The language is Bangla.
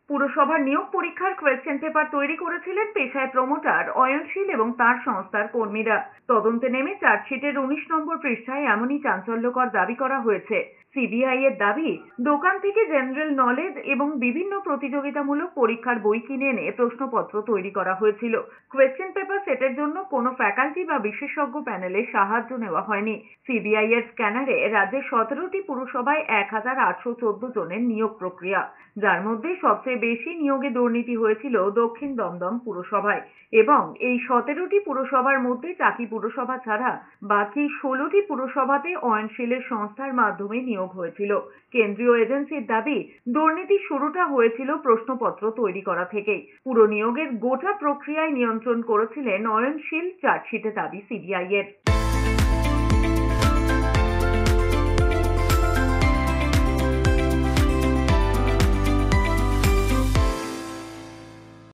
পুরসভার নিয়োগ পরীক্ষার কোয়েশ্চেন পেপার তৈরি করেছিলেন পেশায় প্রমোটার অয়নশীল এবং তার সংস্থার কর্মীরা। তদন্তে নেমে চার্জশিটের 19 নম্বর পৃষ্ঠায় এমনই চাঞ্চল্যকর দাবি করা হয়েছে। সিবিআই এর দাবি, দোকান থেকে জেনারেল নলেজ এবং বিভিন্ন প্রতিযোগিতামূলক পরীক্ষার বই কিনে এনে প্রশ্নপত্র তৈরি করা হয়েছিল। কোয়েশ্চেন পেপার সেটের জন্য কোনো ফ্যাকাল্টি বা বিশেষজ্ঞ প্যানেলের সাহায্য নেওয়া হয়নি। সিবিআই এর স্ক্যানারে রাজ্যের 17টি পুরসভায় 1814 জনের নিয়োগ প্রক্রিয়া, যার মধ্যে সবচেয়ে বেশি নিয়োগে দুর্নীতি হয়েছিল দক্ষিণ দমদম পুরসভায়। এবং এই 17টি পুরসভার মধ্যে টাকি পুরসভা ছাড়া বাকি 16টি পুরসভাতে অয়নশীলের সংস্থার মাধ্যমে নিয়োগ হয়েছিল। কেন্দ্রীয় এজেন্সির দাবি, দুর্নীতির শুরুটা হয়েছিল প্রশ্নপত্র তৈরি করা থেকেই। পুরো নিয়োগের গোটা প্রক্রিয়ায় নিয়ন্ত্রণ করেছিলেন অয়নশীল, চার্জশিটে দাবি সিবিআই এর।